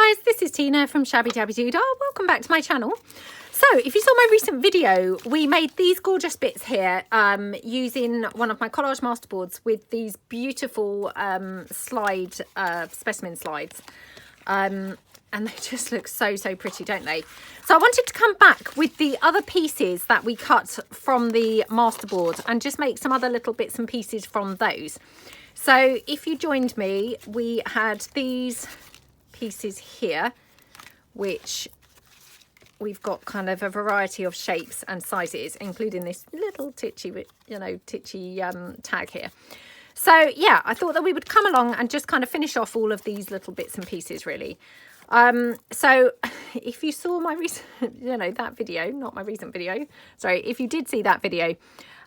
guys, this is Tina from Shabbydabbydoodah. Welcome back to my channel. So if you saw my recent video, we made these gorgeous bits here using one of my collage masterboards with these beautiful specimen slides. And they just look so pretty, don't they? So I wanted to come back with the other pieces that we cut from the masterboard and just make some other little bits and pieces from those. So if you joined me, we had these pieces here, which we've got kind of a variety of shapes and sizes, including this little titchy tag here. So yeah, I thought that we would come along and just kind of finish off all of these little bits and pieces, really. So if you saw my recent, that video, not my recent video, sorry, if you did see that video,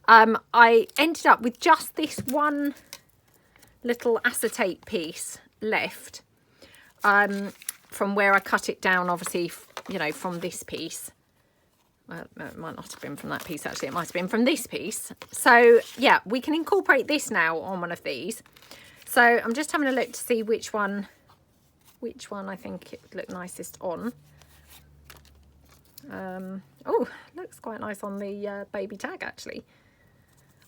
I ended up with just this one little acetate piece left, from where I cut it down, obviously, from this piece. Well, it might not have been from that piece, actually. It might have been from this piece. So yeah, we can incorporate this now on one of these. So I'm just having a look to see which one I think it would look nicest on. Oh, looks quite nice on the baby tag, actually.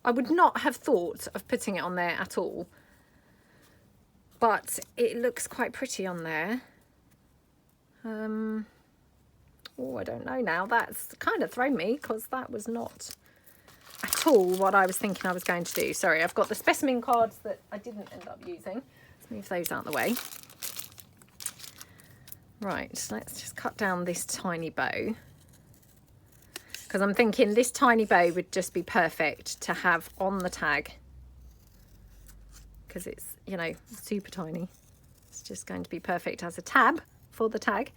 I would not have thought of putting it on there at all, but it looks quite pretty on there. Oh, I don't know now. That's kind of thrown me, because that was not at all what I was thinking I was going to do. Sorry, I've got the specimen cards that I didn't end up using. Let's move those out of the way. Right, let's just cut down this tiny bow, because I'm thinking this tiny bow would just be perfect to have on the tag, because it's, super tiny. It's just going to be perfect as a tab for the tag.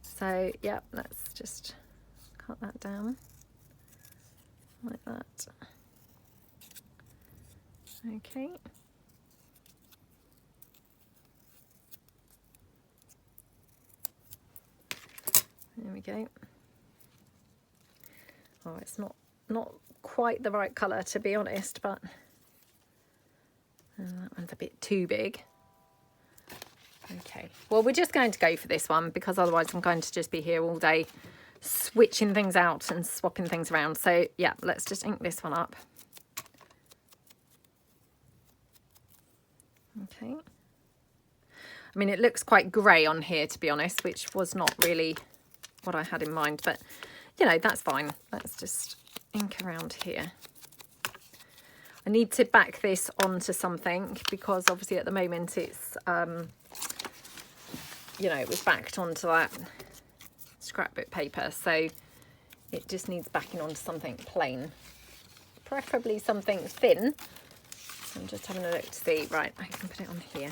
So yeah, let's just cut that down like that. Okay. There we go. Oh, it's not quite the right colour, to be honest, but that one's a bit too big. Okay, well, we're just going to go for this one, because otherwise I'm going to just be here all day switching things out and swapping things around. So yeah, let's just ink this one up. Okay. I mean, it looks quite grey on here, to be honest, which was not really what I had in mind, but that's fine. Let's just ink around here. I need to back this onto something, because obviously at the moment it's it was backed onto that scrapbook paper, so it just needs backing onto something plain, preferably something thin. So I'm just having a look to see. Right, I can put it on here,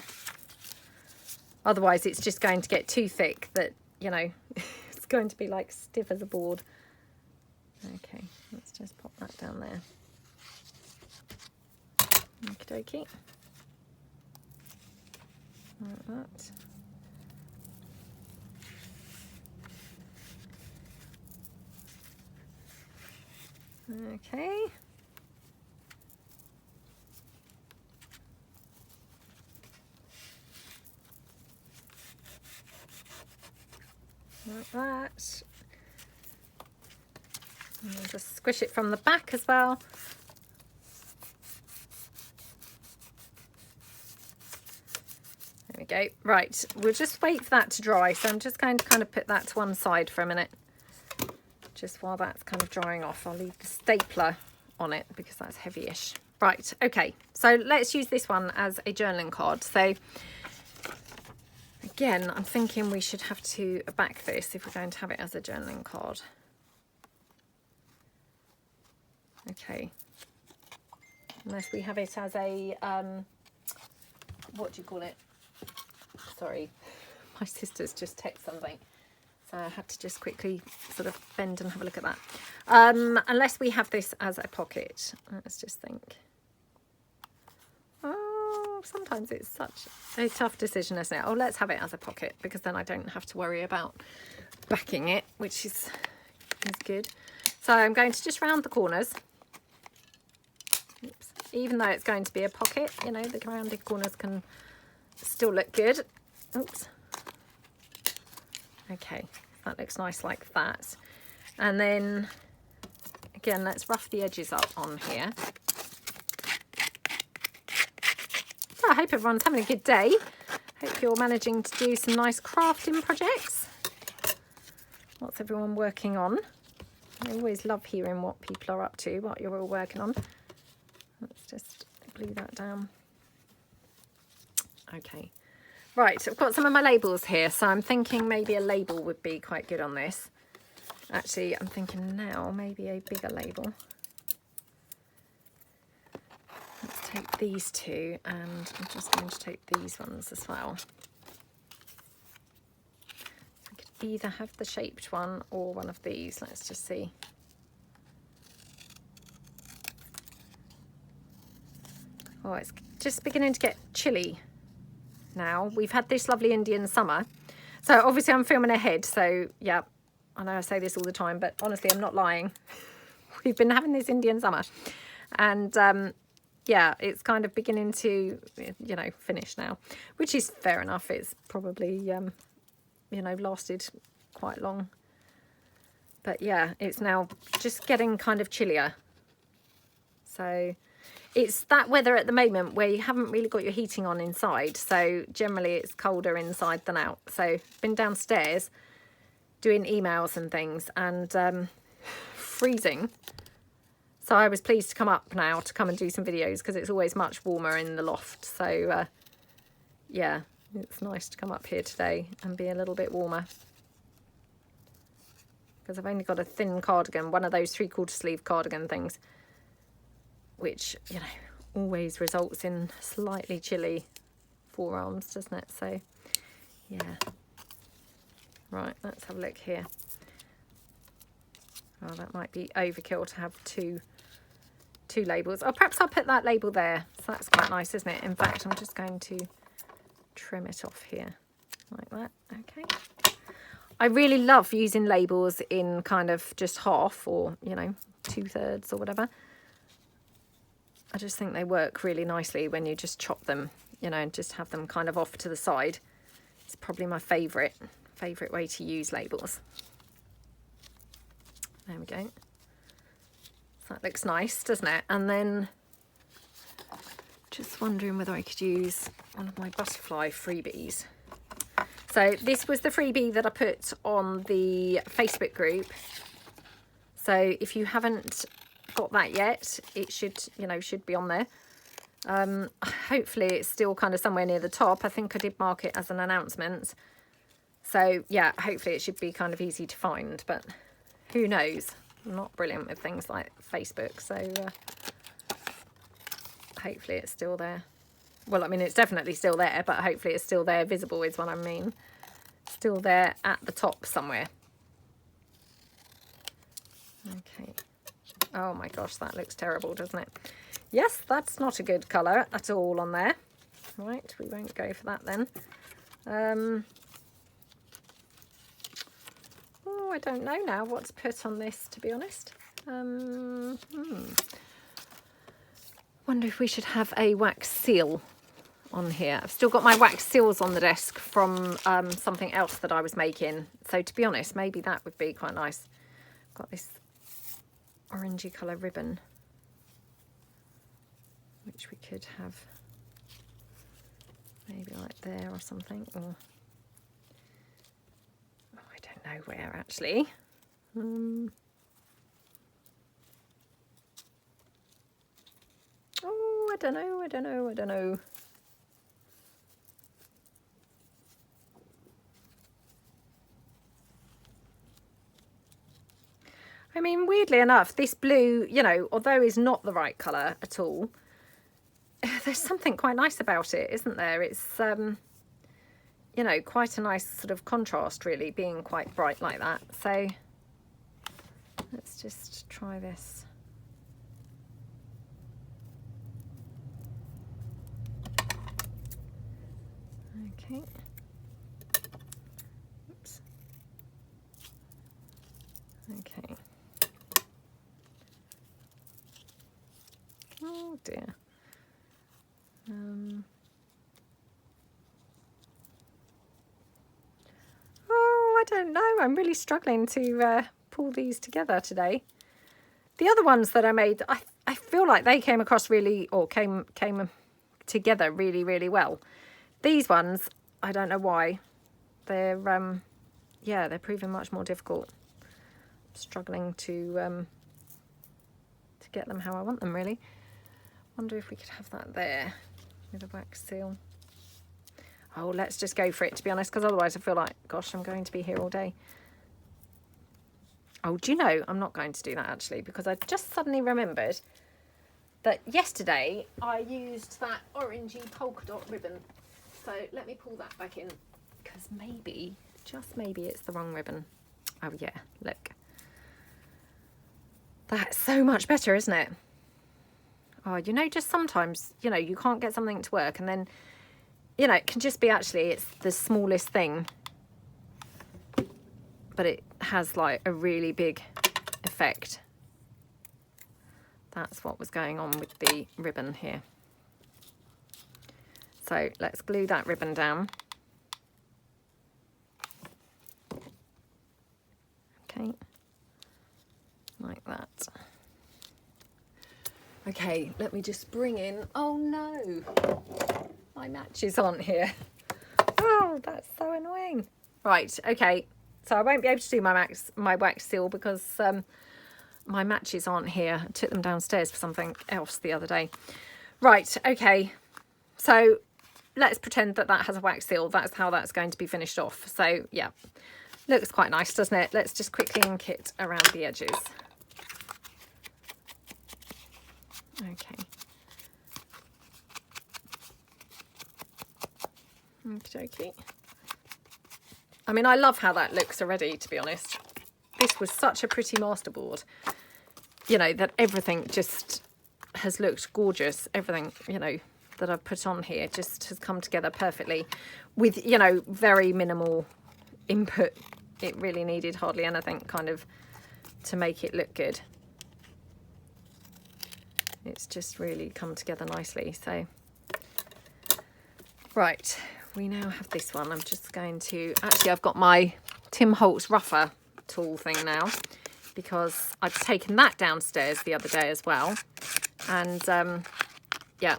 otherwise it's just going to get too thick that it's going to be like stiff as a board. Okay, let's just pop that down there. Okie dokie. Like that. Okay. Like that. And we'll just squish it from the back as well. There we go. Right, we'll just wait for that to dry. So I'm just going to kind of put that to one side for a minute. Just while that's kind of drying off, I'll leave the stapler on it because that's heavy-ish. Right, okay, so let's use this one as a journaling card. So again, I'm thinking we should have to back this if we're going to have it as a journaling card. Okay, unless we have it as a, what do you call it? Sorry, my sister's just texted something. So I had to just quickly sort of bend and have a look at that. Unless we have this as a pocket. Let's just think. Oh, sometimes it's such a tough decision, isn't it? Oh, let's have it as a pocket, because then I don't have to worry about backing it, which is good. So I'm going to just round the corners. Oops. Even though it's going to be a pocket, the rounded corners can still look good. Oops. Okay, that looks nice like that. And then again, let's rough the edges up on here. So I hope everyone's having a good day. Hope you're managing to do some nice crafting projects. What's everyone working on? I always love hearing what people are up to, what you're all working on. Let's just glue that down. Okay. Right, I've got some of my labels here, so I'm thinking maybe a label would be quite good on this. Actually, I'm thinking now maybe a bigger label. Let's take these two, and I'm just going to take these ones as well. I could either have the shaped one or one of these. Let's just see. Oh, it's just beginning to get chilly now. We've had this lovely Indian summer. So obviously I'm filming ahead, so yeah, I know I say this all the time, but honestly, I'm not lying. We've been having this Indian summer, and yeah, it's kind of beginning to, you know, finish now, which is fair enough. It's probably, you know, lasted quite long. But yeah, it's now just getting kind of chillier. So it's that weather at the moment where you haven't really got your heating on inside. So generally it's colder inside than out. So been downstairs doing emails and things, and freezing. So I was pleased to come up now to come and do some videos, because it's always much warmer in the loft. So yeah, it's nice to come up here today and be a little bit warmer. Because I've only got a thin cardigan, one of those 3/4 sleeve cardigan things, which, you know, always results in slightly chilly forearms, doesn't it? So yeah. Right, let's have a look here. Oh, that might be overkill to have two labels. Oh, perhaps I'll put that label there. So that's quite nice, isn't it? In fact, I'm just going to trim it off here like that. Okay. I really love using labels in kind of just half, or, you know, 2/3 or whatever. I just think they work really nicely when you just chop them, you know, and just have them kind of off to the side. It's probably my favourite way to use labels. There we go. So that looks nice, doesn't it? And then just wondering whether I could use one of my butterfly freebies. So this was the freebie that I put on the Facebook group. So if you haven't got that yet, it should, you know, should be on there. Hopefully it's still kind of somewhere near the top. I think I did mark it as an announcement. So yeah, hopefully it should be kind of easy to find, but who knows? I'm not brilliant with things like Facebook, so hopefully it's still there. Well, I mean, it's definitely still there, but hopefully it's still there, visible is what I mean. Still there at the top somewhere. Okay. Oh my gosh, that looks terrible, doesn't it? Yes, that's not a good colour at all on there. Right, we won't go for that then. Oh, I don't know now what to put on this, to be honest. Wonder if we should have a wax seal on here. I've still got my wax seals on the desk from something else that I was making. So to be honest, maybe that would be quite nice. I've got this orangey colour ribbon, which we could have maybe like there or something, or oh, I don't know where actually. Oh, I don't know. I mean, weirdly enough, this blue, you know, although is not the right colour at all, there's something quite nice about it, isn't there? It's, you know, quite a nice sort of contrast, really, being quite bright like that. So let's just try this. Okay. Oops. Okay. Oh dear. Oh, I I'm really struggling to pull these together today. The other ones that I made, I feel like they came across really, or came together really, really well. These ones, I don't know why. They're, yeah, they're proving much more difficult. I'm struggling to get them how I want them, really. Wonder if we could have that there with a wax seal. Oh, let's just go for it, to be honest, because otherwise I feel like, gosh, I'm going to be here all day. Oh, do you know, I'm not going to do that actually, because I just suddenly remembered that yesterday I used that orangey polka dot ribbon. So let me pull that back in, because maybe, just maybe it's the wrong ribbon. Oh yeah, look. That's so much better, isn't it? Oh, you know, just sometimes, you know, you can't get something to work, and then, you know, it can just be actually it's the smallest thing, but it has like a really big effect. That's what was going on with the ribbon here. So let's glue that ribbon down. Okay, like that. Okay, let me just bring in, oh no, my matches aren't here. Oh, that's so annoying. Right, okay, so I won't be able to do my wax seal because my matches aren't here. I took them downstairs for something else the other day. Right, okay, so let's pretend that that has a wax seal. That's how that's going to be finished off. So yeah, looks quite nice, doesn't it? Let's just quickly ink it around the edges. Okay. Okie dokie. I mean, I love how that looks already, to be honest. This was such a pretty masterboard, you know, that everything just has looked gorgeous. Everything, you know, that I've put on here just has come together perfectly with, you know, very minimal input. It really needed hardly anything kind of to make it look good. It's just really come together nicely. So, right, we now have this one. I'm just going to, actually I've got my Tim Holtz rougher tool thing now, because I've taken that downstairs the other day as well. And yeah,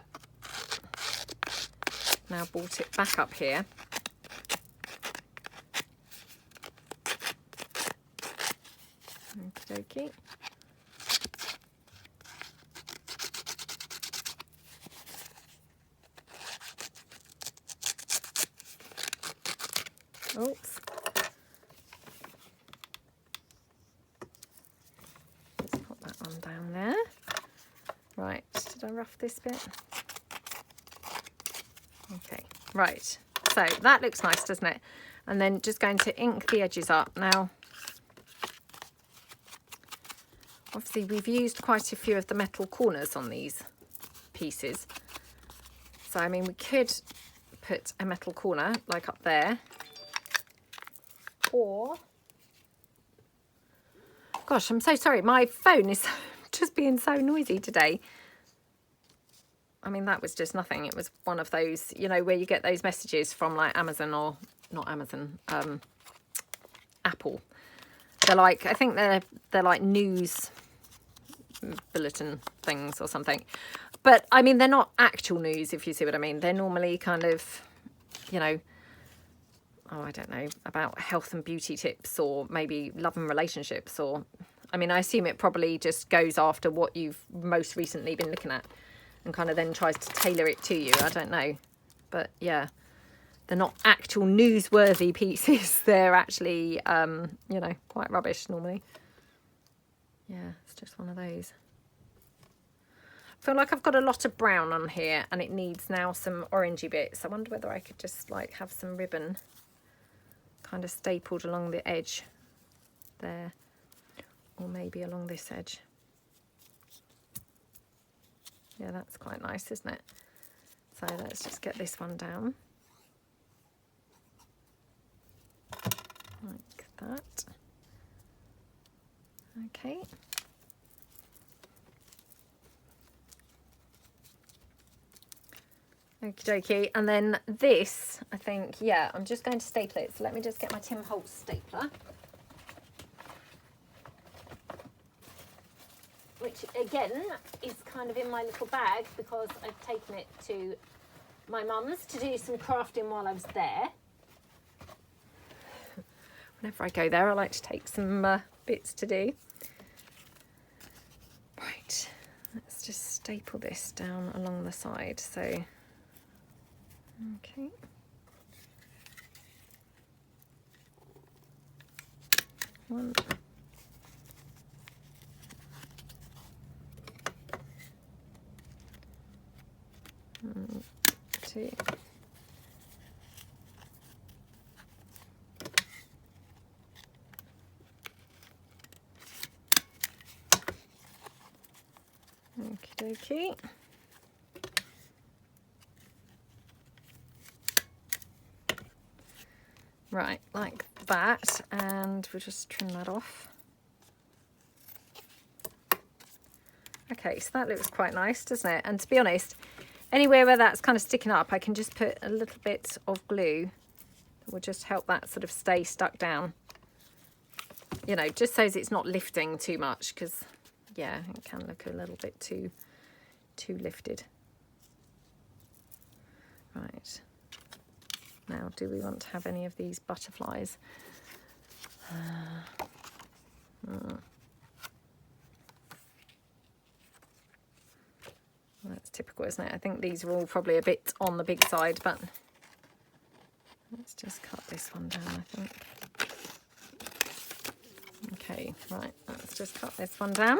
now brought it back up here. Okie dokie. Oops. Let's put that one down there. Right, did I rough this bit? Okay, right. So that looks nice, doesn't it? And then just going to ink the edges up. Now, obviously we've used quite a few of the metal corners on these pieces. So, I mean, we could put a metal corner like up there. Or, gosh, I'm so sorry. My phone is just being so noisy today. I mean, that was just nothing. It was one of those, you know, where you get those messages from like Amazon, or not Amazon, Apple. They're like, I think they're like news bulletin things or something. But I mean, they're not actual news, if you see what I mean. They're normally kind of, you know, oh, I don't know, about health and beauty tips, or maybe love and relationships, or, I mean, I assume it probably just goes after what you've most recently been looking at and kind of then tries to tailor it to you. I don't know. But yeah, they're not actual newsworthy pieces. They're actually, you know, quite rubbish normally. Yeah, it's just one of those. I feel like I've got a lot of brown on here and it needs now some orangey bits. I wonder whether I could just like have some ribbon kind of stapled along the edge there, or maybe along this edge. Yeah, that's quite nice, isn't it? So let's just get this one down like that. Okay. Okie dokie, and then this, I think, yeah, I'm just going to staple it. So let me just get my Tim Holtz stapler. which again is kind of in my little bag because I've taken it to my mum's to do some crafting while I was there. Whenever I go there, I like to take some bits to do. Right, let's just staple this down along the side. So, okay. One. Two. Okie dokie. Right, like that, and we'll just trim that off. Okay, so that looks quite nice, doesn't it? And to be honest, anywhere where that's kind of sticking up, I can just put a little bit of glue that will just help that sort of stay stuck down. You know, just so it's not lifting too much, because yeah, it can look a little bit too lifted. Right. Now, do we want to have any of these butterflies? That's typical, isn't it? I think these are all probably a bit on the big side, but let's just cut this one down, I think. Okay, right, let's just cut this one down.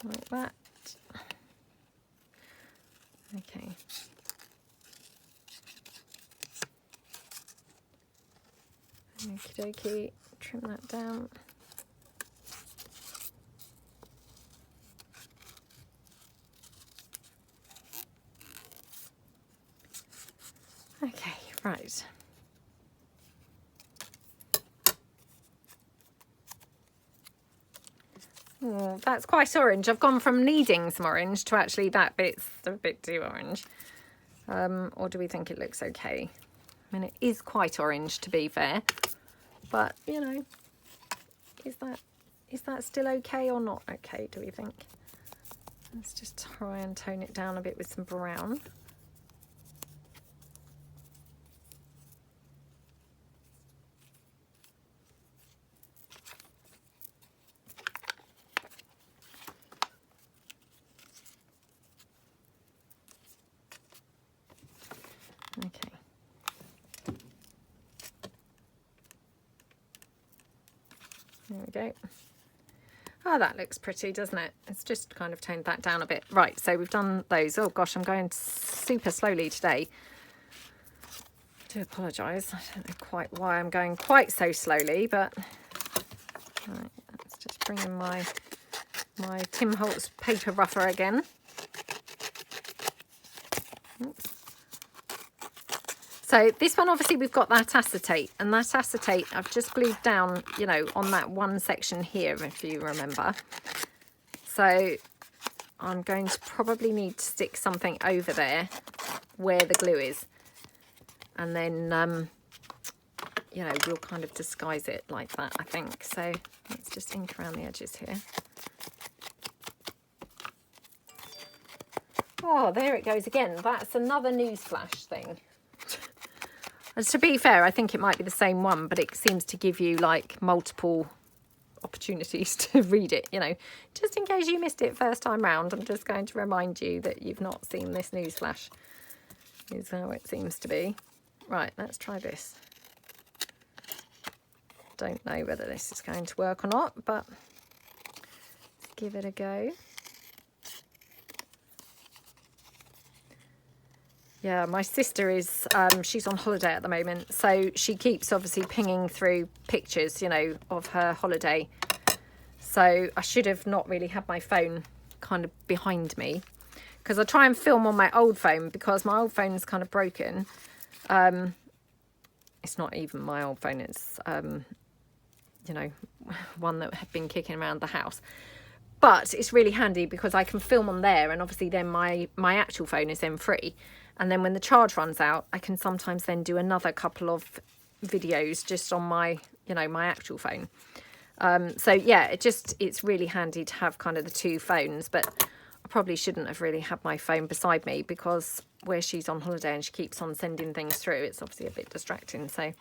Like that. Okay. Okie dokie, trim that down. Okay, right. Oh, that's quite orange. I've gone from needing some orange to actually that bit's a bit too orange. Or do we think it looks okay? I mean, it is quite orange, to be fair. But, you know, is that still okay or not okay, do we think? Let's just try and tone it down a bit with some brown. Okay. There we go. Oh, that looks pretty, doesn't it? It's just kind of toned that down a bit. Right, so we've done those. Oh gosh, I'm going super slowly today. I do apologise. I don't know quite why I'm going quite so slowly, but right, let's just bring in my Tim Holtz paper rougher again. Oops. So this one, obviously, we've got that acetate, and that acetate I've just glued down, you know, on that one section here, if you remember. So I'm going to probably need to stick something over there where the glue is. And then, you know, we'll kind of disguise it like that, I think. So let's just ink around the edges here. Oh, there it goes again. That's another newsflash thing. And to be fair, I think it might be the same one, but it seems to give you like multiple opportunities to read it, you know. Just in case you missed it first time round, I'm just going to remind you that you've not seen this newsflash. Is how it seems to be. Right, let's try this. Don't know whether this is going to work or not, but let's give it a go. Yeah, my sister is, she's on holiday at the moment, so she keeps obviously pinging through pictures, you know, of her holiday. So I should have not really had my phone kind of behind me, because I try and film on my old phone, because my old phone is kind of broken. It's not even my old phone, it's, you know, one that had been kicking around the house. But it's really handy because I can film on there, and obviously then my actual phone is then free. And then when the charge runs out, I can sometimes then do another couple of videos just on my, you know, my actual phone. So yeah, it's really handy to have kind of the two phones, but I probably shouldn't have really had my phone beside me, because where she's on holiday and she keeps on sending things through, it's obviously a bit distracting. So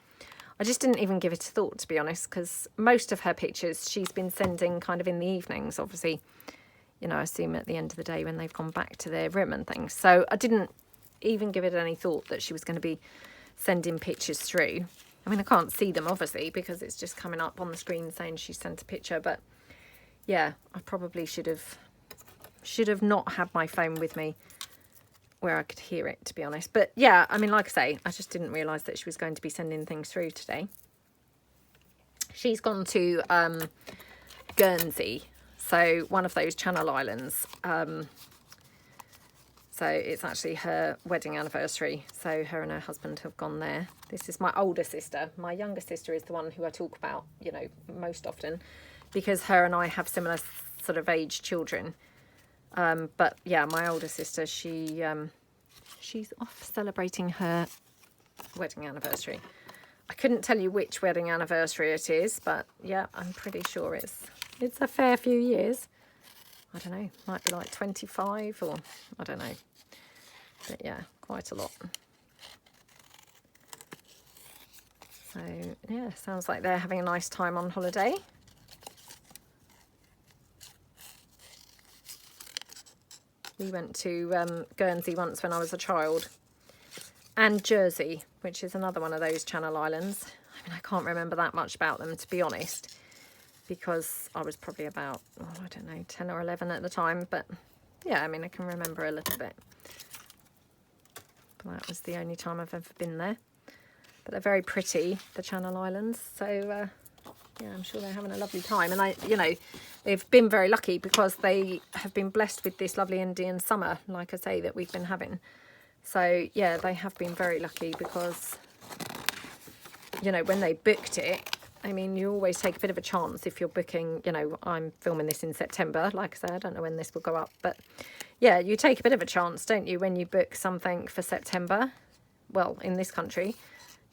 I just didn't even give it a thought, to be honest, because most of her pictures she's been sending kind of in the evenings, obviously, you know, I assume at the end of the day when they've gone back to their room and things. So I didn't even give it any thought that she was going to be sending pictures through. I mean, I can't see them obviously because it's just coming up on the screen saying she sent a picture, but yeah, I probably should have not had my phone with me where I could hear it, to be honest. But yeah, I mean, like I say, I just didn't realise that she was going to be sending things through today. She's gone to Guernsey, so one of those Channel Islands. So it's actually her wedding anniversary. So her and her husband have gone there. This is my older sister. My younger sister is the one who I talk about, you know, most often, because her and I have similar sort of age children. But yeah, my older sister, she's off celebrating her wedding anniversary. I couldn't tell you which wedding anniversary it is, but yeah, I'm pretty sure it's a fair few years. I don't know, might be like 25 or I don't know. But yeah, quite a lot. So yeah, sounds like they're having a nice time on holiday. We went to Guernsey once when I was a child. And Jersey, which is another one of those Channel Islands. I mean, I can't remember that much about them, to be honest, because I was probably about, oh, I don't know, 10 or 11 at the time. But yeah, I mean, I can remember a little bit. But that was the only time I've ever been there. But they're very pretty, the Channel Islands. So yeah, I'm sure they're having a lovely time. And you know, they've been very lucky because they have been blessed with this lovely Indian summer, like I say, that we've been having. So yeah, they have been very lucky because, you know, when they booked it, I mean, you always take a bit of a chance if you're booking, you know, I'm filming this in September. Like I say, I don't know when this will go up, but yeah, you take a bit of a chance, don't you, when you book something for September? Well, in this country,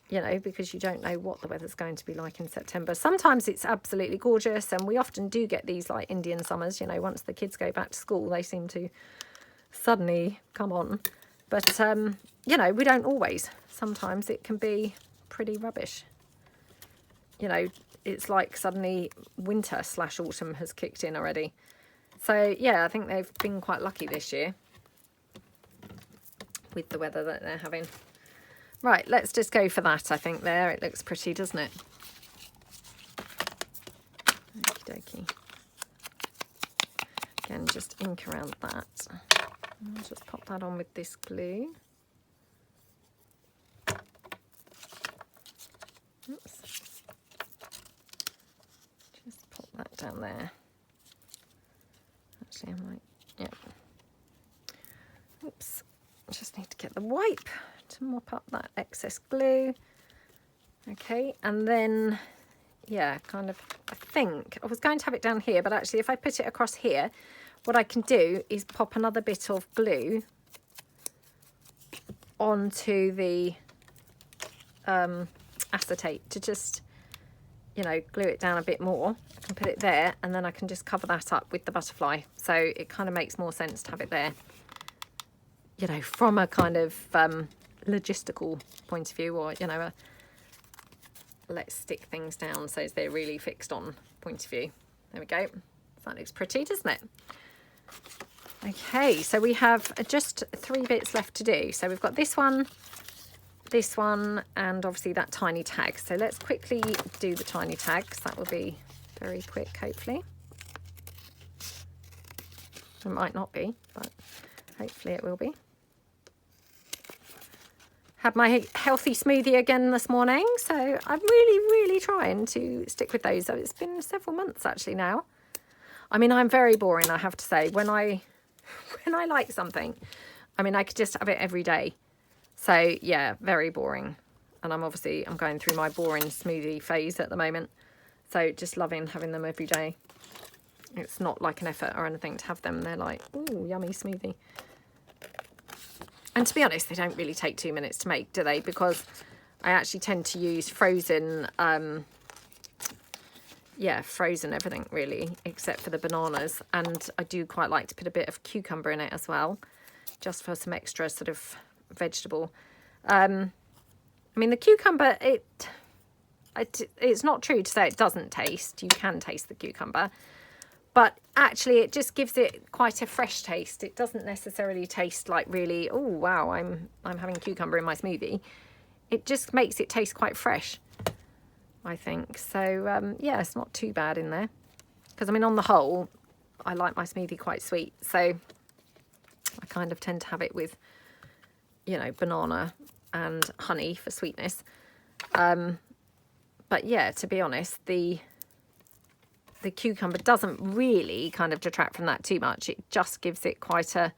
you know, because you don't know what the weather's going to be like in September. Sometimes it's absolutely gorgeous, and we often do get these like Indian summers, you know, once the kids go back to school, they seem to suddenly come on. But, you know, we don't always. Sometimes it can be pretty rubbish. You know, it's like suddenly winter / autumn has kicked in already. So, yeah, I think they've been quite lucky this year with the weather that they're having. Right, let's just go for that, I think, there. It looks pretty, doesn't it? Okie dokie. Again, just ink around that. I'll just pop that on with this glue. Oops. Just pop that down there. Actually, I might, yeah. Oops. Just need to get the wipe to mop up that excess glue. Okay, and then, yeah, kind of, I think, I was going to have it down here, but actually if I put it across here, what I can do is pop another bit of glue onto the acetate to just, you know, glue it down a bit more. I can put it there, and then I can just cover that up with the butterfly. So it kind of makes more sense to have it there, you know, from a kind of logistical point of view, or, you know, a let's stick things down so they're really fixed on point of view. There we go. That looks pretty, doesn't it? Okay, so we have just 3 bits left to do. So we've got this one, and obviously that tiny tag. So let's quickly do the tiny tags. That will be very quick, hopefully. It might not be, but hopefully it will be. Had my healthy smoothie again this morning, so I'm really trying to stick with those. So it's been several months actually now. I mean, I'm very boring, I have to say. When I like something, I mean, I could just have it every day. So yeah, very boring. And I'm going through my boring smoothie phase at the moment. So just loving having them every day. It's not like an effort or anything to have them. They're like, ooh, yummy smoothie. And to be honest, they don't really take 2 minutes to make, do they? Because I actually tend to use frozen, yeah, frozen everything really, except for the bananas. And I do quite like to put a bit of cucumber in it as well, just for some extra sort of vegetable. I mean, the cucumber, it's not true to say it doesn't taste. You can taste the cucumber, but actually it just gives it quite a fresh taste. It doesn't necessarily taste like really, oh wow, I'm having cucumber in my smoothie. It just makes it taste quite fresh, I think. So yeah, it's not too bad in there, because I mean, on the whole, I like my smoothie quite sweet, so I kind of tend to have it with, you know, banana and honey for sweetness. But yeah, to be honest, the cucumber doesn't really kind of detract from that too much. It just gives it quite a,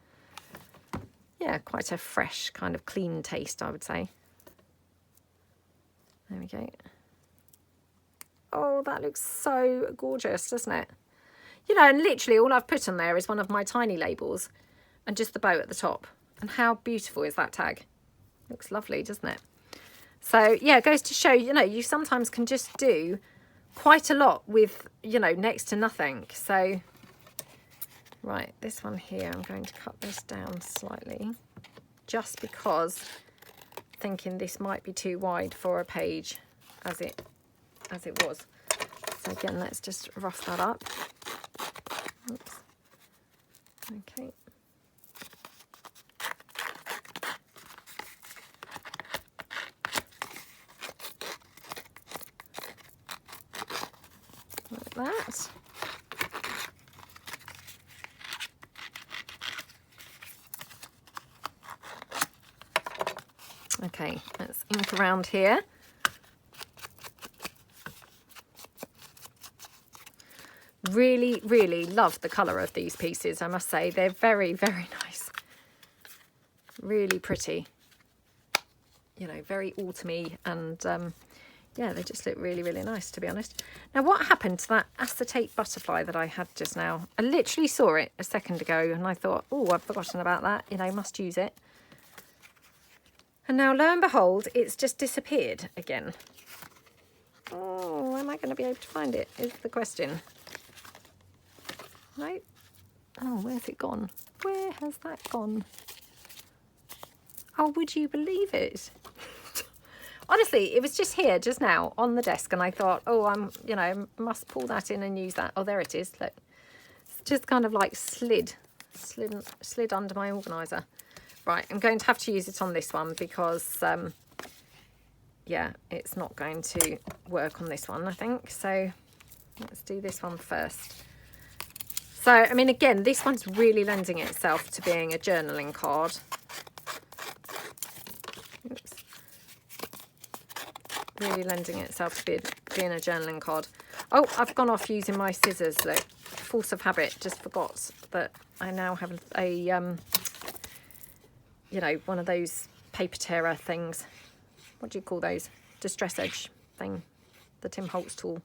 yeah, quite a fresh kind of clean taste, I would say. There we go. Oh, that looks so gorgeous, doesn't it? You know, and literally all I've put on there is one of my tiny labels and just the bow at the top. And how beautiful is that tag? Looks lovely, doesn't it? So yeah, it goes to show, you know, you sometimes can just do quite a lot with, you know, next to nothing. So, right, this one here, I'm going to cut this down slightly, just because thinking this might be too wide for a page as it was. So again, let's just rough that up. Oops. Okay. Like that. Okay, let's ink around here. Really, really love the colour of these pieces, I must say. They're very, very nice. Really pretty. You know, very autumny, and yeah, they just look really, really nice, to be honest. Now, what happened to that acetate butterfly that I had just now? I literally saw it a second ago and I thought, oh, I've forgotten about that. You know, must use it. And now, lo and behold, it's just disappeared again. Oh, am I going to be able to find it, is the question. No. Oh, where's it gone? Where has that gone? Oh, would you believe it? Honestly, it was just here just now on the desk, and I thought, oh, you know, must pull that in and use that. Oh, there it is. Look, it's just kind of like slid under my organizer. Right, I'm going to have to use it on this one because, yeah, it's not going to work on this one, I think. So let's do this one first. So, I mean, again, this one's really lending itself to being a journaling card. Oops. Really lending itself to being a journaling card. Oh, I've gone off using my scissors. Look, force of habit. Just forgot that I now have a, you know, one of those paper tearer things. What do you call those? Distress edge thing. The Tim Holtz tool.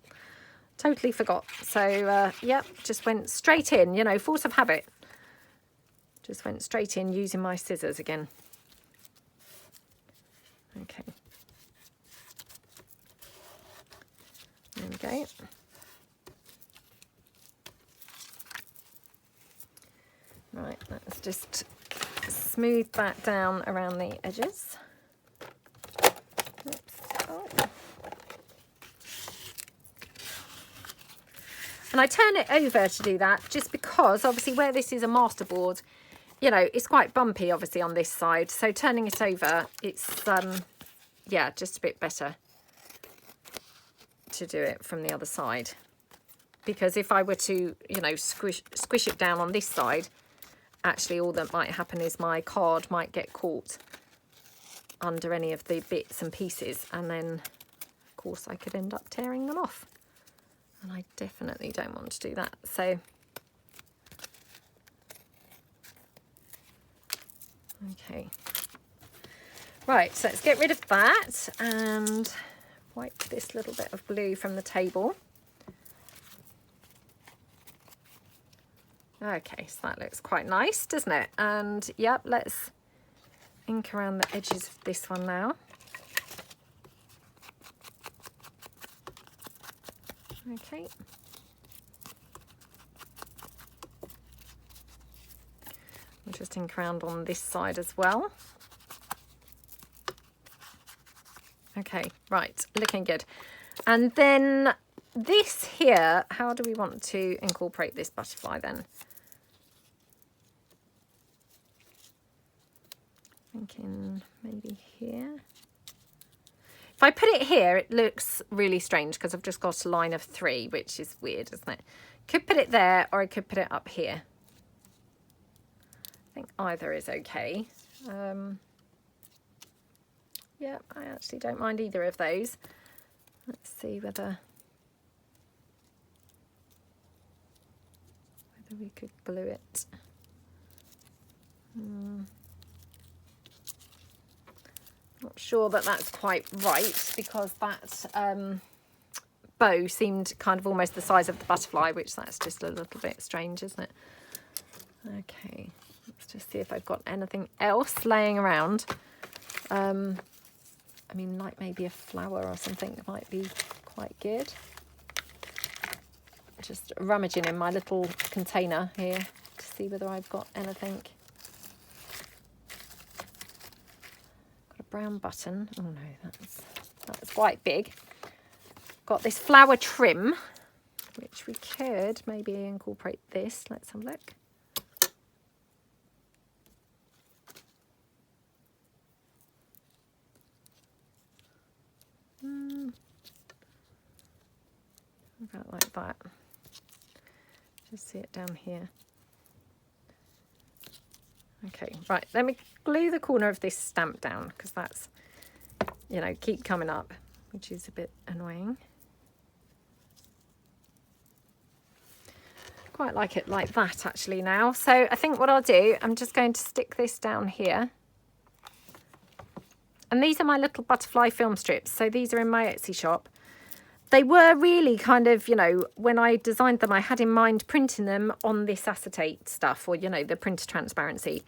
Totally forgot. So, yeah, just went straight in, you know, force of habit. Just went straight in using my scissors again. Okay. There we go. Right, let's just smooth that down around the edges. Oops. Oh. And I turn it over to do that just because obviously where this is a masterboard, you know, it's quite bumpy obviously on this side. So turning it over, it's, yeah, just a bit better to do it from the other side. Because if I were to, you know, squish it down on this side, actually all that might happen is my card might get caught under any of the bits and pieces. And then, of course, I could end up tearing them off. And I definitely don't want to do that. So, okay. Right, so let's get rid of that and wipe this little bit of glue from the table. Okay, so that looks quite nice, doesn't it? And, yep, let's ink around the edges of this one now. Okay. I'm just ink around on this side as well. Okay, right, looking good. And then this here, how do we want to incorporate this butterfly then? Thinking maybe here. If I put it here, it looks really strange because I've just got a line of 3, which is weird, isn't it? Could put it there, or I could put it up here. I think either is okay. Yeah, I actually don't mind either of those. Let's see whether we could glue it. Not sure that that's quite right, because that bow seemed kind of almost the size of the butterfly, which that's just a little bit strange, isn't it? Okay, let's just see if I've got anything else laying around. I mean, like maybe a flower or something that might be quite good. Just rummaging in my little container here to see whether I've got anything. Got a brown button. Oh no, that's quite big. Got this flower trim, which we could maybe incorporate this. Let's have a look. About like that. Just see it down here. Okay, right, let me glue the corner of this stamp down, because that's, you know, keep coming up, which is a bit annoying. Quite like it like that actually now. So I think what I'll do, I'm just going to stick this down here. And these are my little butterfly film strips. So these are in my Etsy shop. They were really kind of, you know, when I designed them, I had in mind printing them on this acetate stuff, or, you know, the printer transparency.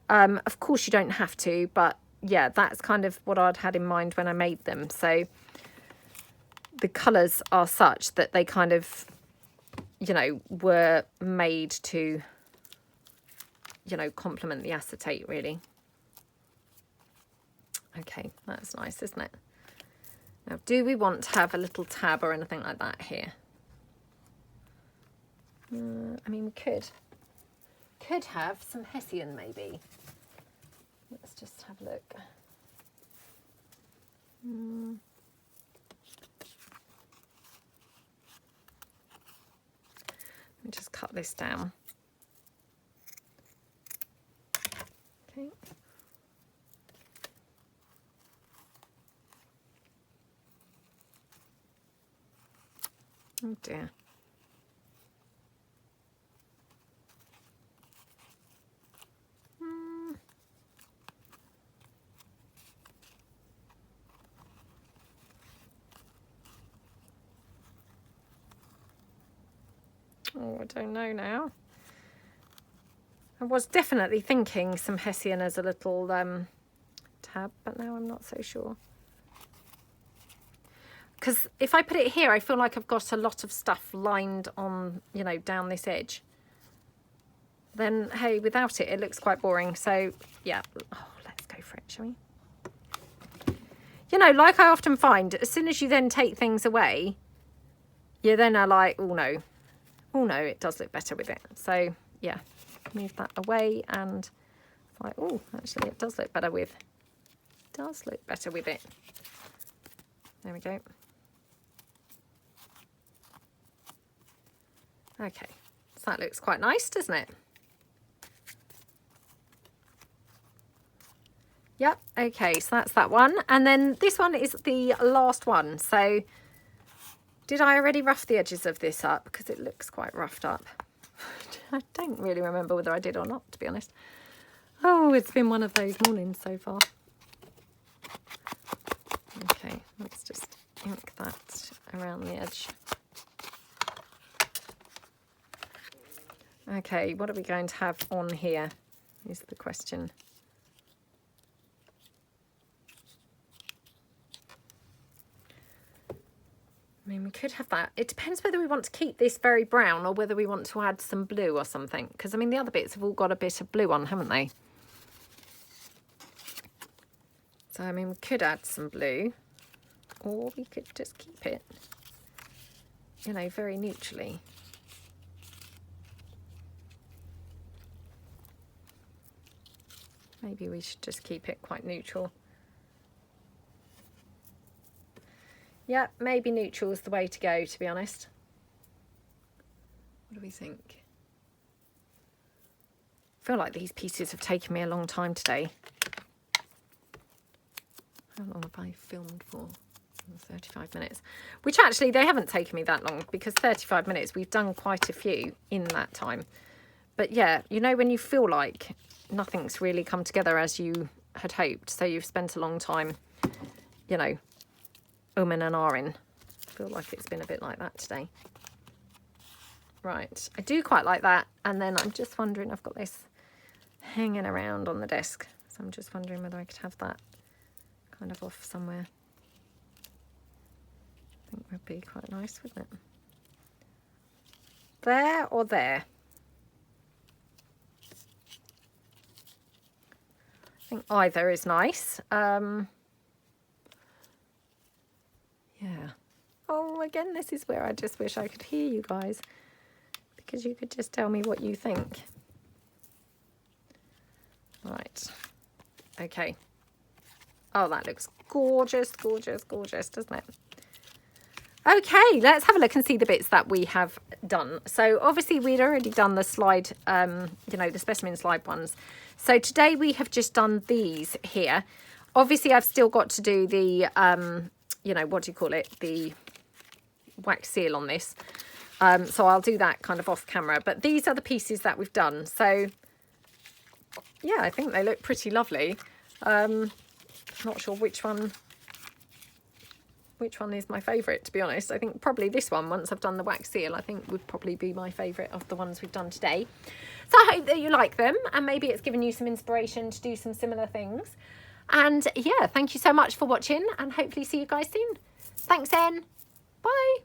Of course, you don't have to, but yeah, that's kind of what I'd had in mind when I made them. So the colours are such that they kind of, you know, were made to, you know, complement the acetate, really. Okay, that's nice, isn't it? Now, do we want to have a little tab or anything like that here? I mean, we could have some hessian maybe. Let's just have a look. Let me just cut this down. Okay. Oh dear. Oh, I don't know now. I was definitely thinking some hessian as a little tab, but now I'm not so sure. Because if I put it here, I feel like I've got a lot of stuff lined on, you know, down this edge. Then, hey, without it, it looks quite boring. So, yeah, oh, let's go for it, shall we? You know, like I often find, as soon as you then take things away, you then are like, oh no, it does look better with it. So, yeah, move that away, and like, oh, actually, it does look better with it. There we go. Okay, so that looks quite nice, doesn't it? Yep, okay, so that's that one. And then this one is the last one. So did I already rough the edges of this up? Because it looks quite roughed up. I don't really remember whether I did or not, to be honest. Oh, it's been one of those mornings so far. Okay, let's just ink that around the edge. Okay, what are we going to have on here is the question. I mean, we could have that. It depends whether we want to keep this very brown or whether we want to add some blue or something. Because, I mean, the other bits have all got a bit of blue on, haven't they? So, I mean, we could add some blue. Or we could just keep it, you know, very neutrally. Maybe we should just keep it quite neutral. Yeah, maybe neutral is the way to go, to be honest. What do we think? I feel like these pieces have taken me a long time today. How long have I filmed for? 35 minutes. Which actually, they haven't taken me that long, because 35 minutes, we've done quite a few in that time. But yeah, you know, when you feel like nothing's really come together as you had hoped, so you've spent a long time, you know, umming and ahhing. I feel like it's been a bit like that today. Right, I do quite like that. And then I'm just wondering, I've got this hanging around on the desk, so I'm just wondering whether I could have that kind of off somewhere. I think would be quite nice, wouldn't it? There or there? I think either is nice. Yeah. Oh, again, this is where I just wish I could hear you guys, because you could just tell me what you think. Right. Okay. Oh, that looks gorgeous, gorgeous, gorgeous, doesn't it? Okay, let's have a look and see the bits that we have done. So obviously we'd already done the slide, you know, the specimen slide ones. So today we have just done these here. Obviously I've still got to do the, you know, what do you call it? The wax seal on this. So I'll do that kind of off camera. But these are the pieces that we've done. So yeah, I think they look pretty lovely. Not sure which one is my favourite, to be honest. I think probably this one, once I've done the wax seal, I think would probably be my favourite of the ones we've done today. So I hope that you like them, and maybe it's given you some inspiration to do some similar things. And yeah, thank you so much for watching, and hopefully see you guys soon. Thanks then. Bye.